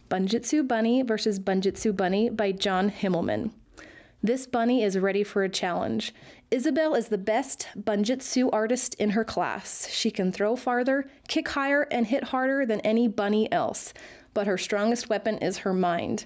Bunjitsu Bunny versus Bunjitsu Bunny by John Himmelman. This bunny is ready for a challenge. Isabel is the best Bunjitsu artist in her class. She can throw farther, kick higher, and hit harder than any bunny else, but her strongest weapon is her mind.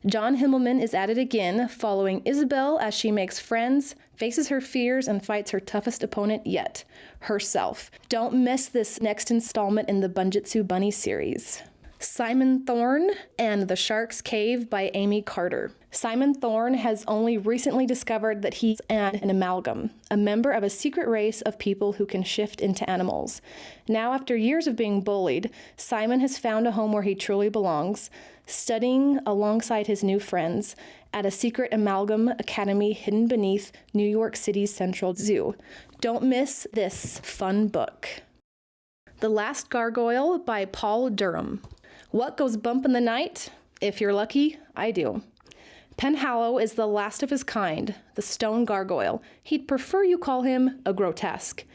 John Himmelman is at it again, following Isabel as she makes friends, faces her fears, and fights her toughest opponent yet, herself. Don't miss this next installment in the Bunjitsu Bunny series. Simon Thorne and the Shark's Cave by Amy Carter. Simon Thorne has only recently discovered that he's an amalgam, a member of a secret race of people who can shift into animals. Now, after years of being bullied, Simon has found a home where he truly belongs, studying alongside his new friends at a secret amalgam academy hidden beneath New York City's Central Zoo. Don't miss this fun book. The Last Gargoyle by Paul Durham. What goes bump in the night? If you're lucky, I do. Penhallow is the last of his kind, the stone gargoyle. He'd prefer you call him a grotesque.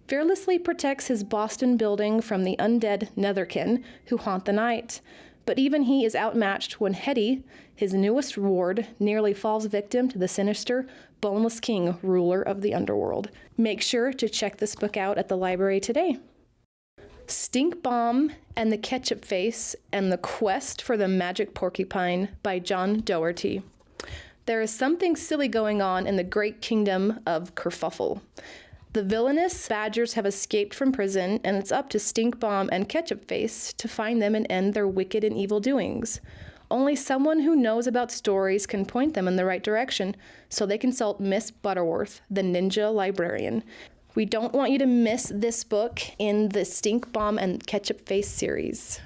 Fearlessly protects his Boston building from the undead netherkin who haunt the night. But even he is outmatched when Hetty, his newest ward, nearly falls victim to the sinister, boneless king, ruler of the underworld. Make sure to check this book out at the library today. Stink Bomb and the Ketchup Face and the Quest for the Magic Porcupine by John Doherty. There is something silly going on in the great kingdom of Kerfuffle. The villainous badgers have escaped from prison, and it's up to Stink Bomb and Ketchup Face to find them and end their wicked and evil doings. Only someone who knows about stories can point them in the right direction, so they consult Miss Butterworth, the ninja librarian. We don't want you to miss this book in the Stink Bomb and Ketchup Face series.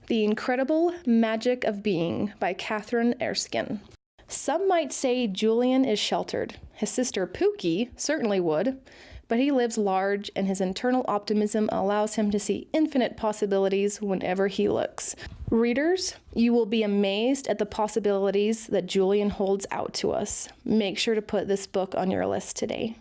The Incredible Magic of Being by Catherine Erskine. Some might say Julian is sheltered. His sister Pookie certainly would, but he lives large and his internal optimism allows him to see infinite possibilities whenever he looks. Readers, you will be amazed at the possibilities that Julian holds out to us. Make sure to put this book on your list today.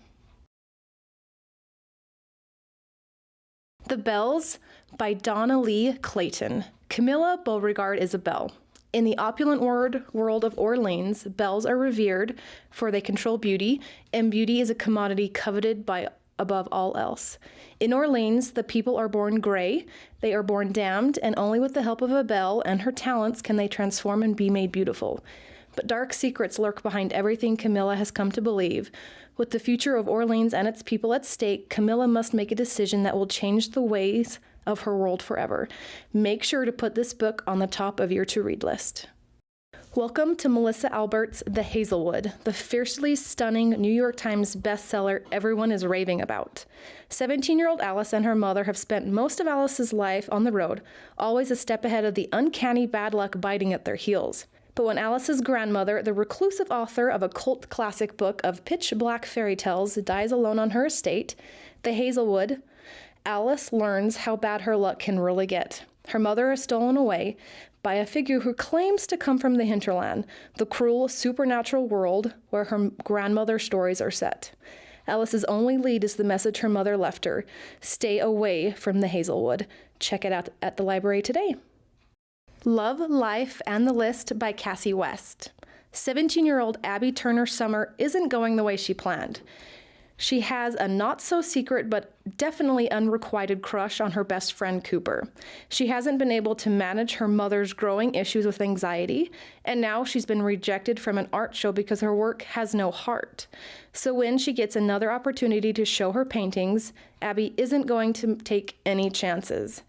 The Bells by Donna Lee Clayton. Camilla Beauregard is a belle. In the opulent world of Orleans, belles are revered, for they control beauty, and beauty is a commodity coveted by above all else. In Orleans, the people are born gray, they are born damned, and only with the help of a belle and her talents can they transform and be made beautiful. But dark secrets lurk behind everything Camilla has come to believe. With the future of Orleans and its people at stake, Camilla must make a decision that will change the ways of her world forever. Make sure to put this book on the top of your to-read list. Welcome to Melissa Albert's The Hazelwood, the fiercely stunning New York Times bestseller everyone is raving about. 17-year-old Alice and her mother have spent most of Alice's life on the road, always a step ahead of the uncanny bad luck biting at their heels. But when Alice's grandmother, the reclusive author of a cult classic book of pitch black fairy tales, dies alone on her estate, The Hazelwood, Alice learns how bad her luck can really get. Her mother is stolen away by a figure who claims to come from the hinterland, the cruel, supernatural world where her grandmother's stories are set. Alice's only lead is the message her mother left her: stay away from the Hazelwood. Check it out at the library today. Love, Life, and the List by Cassie West. 17-year-old Abby Turner Summer isn't going the way she planned. She has a not-so-secret but definitely unrequited crush on her best friend Cooper. She hasn't been able to manage her mother's growing issues with anxiety, and now she's been rejected from an art show because her work has no heart. So when she gets another opportunity to show her paintings, Abby isn't going to take any chances,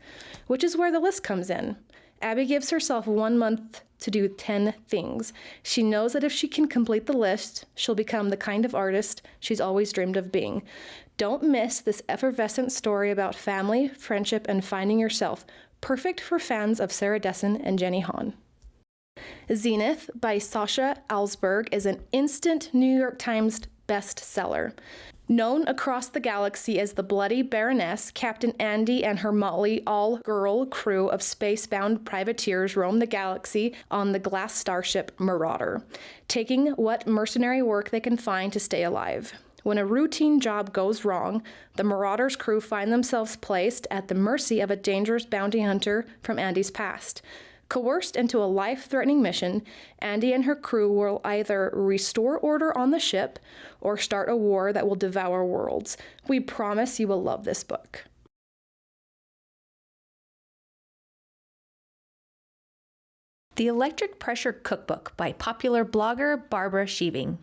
which is where the list comes in. Abby gives herself 1 month to do 10 things. She knows that if she can complete the list, she'll become the kind of artist she's always dreamed of being. Don't miss this effervescent story about family, friendship, and finding yourself, perfect for fans of Sarah Dessen and Jenny Han. Zenith by Sasha Alsberg is an instant New York Times bestseller. Known across the galaxy as the Bloody Baroness, Captain Andy and her motley all-girl crew of space-bound privateers roam the galaxy on the glass starship Marauder, taking what mercenary work they can find to stay alive. When a routine job goes wrong, the Marauder's crew find themselves placed at the mercy of a dangerous bounty hunter from Andy's past. Coerced into a life-threatening mission, Andy and her crew will either restore order on the ship or start a war that will devour worlds. We promise you will love this book. The Electric Pressure Cookbook by popular blogger Barbara Sheeving.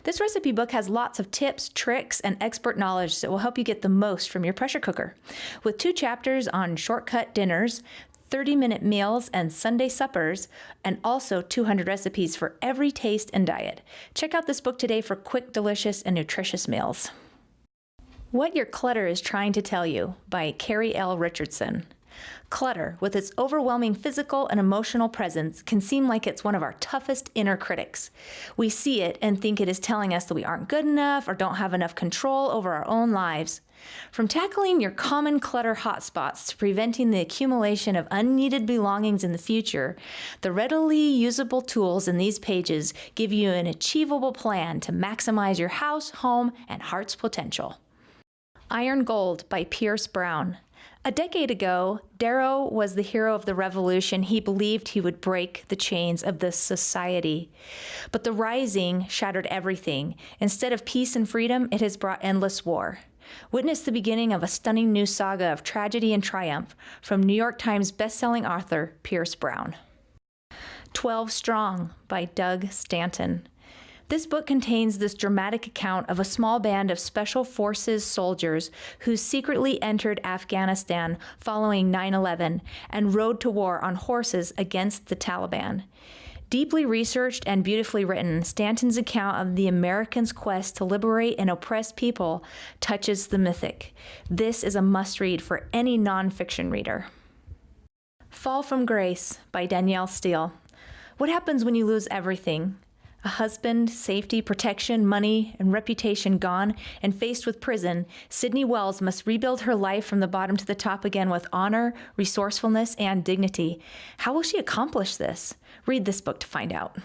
This recipe book has lots of tips, tricks, and expert knowledge that will help you get the most from your pressure cooker. With 2 chapters on shortcut dinners, 30-minute meals, and Sunday suppers, and also 200 recipes for every taste and diet. Check out this book today for quick, delicious, and nutritious meals. What Your Clutter is Trying to Tell You by Carrie L. Richardson. Clutter, with its overwhelming physical and emotional presence, can seem like it's one of our toughest inner critics. We see it and think it is telling us that we aren't good enough or don't have enough control over our own lives. From tackling your common clutter hotspots to preventing the accumulation of unneeded belongings in the future, the readily usable tools in these pages give you an achievable plan to maximize your house, home, and heart's potential. Iron Gold by Pierce Brown. A decade ago, Darrow was the hero of the revolution. He believed he would break the chains of this society. But the rising shattered everything. Instead of peace and freedom, it has brought endless war. Witness the beginning of a stunning new saga of tragedy and triumph from New York Times bestselling author Pierce Brown. 12 Strong by Doug Stanton. This book contains this dramatic account of a small band of Special Forces soldiers who secretly entered Afghanistan following 9/11 and rode to war on horses against the Taliban. Deeply researched and beautifully written, Stanton's account of the Americans' quest to liberate an oppressed people touches the mythic. This is a must-read for any nonfiction reader. Fall from Grace by Danielle Steele. What happens when you lose everything? A husband, safety, protection, money, and reputation gone, and faced with prison, Sydney Wells must rebuild her life from the bottom to the top again with honor, resourcefulness, and dignity. How will she accomplish this? Read this book to find out.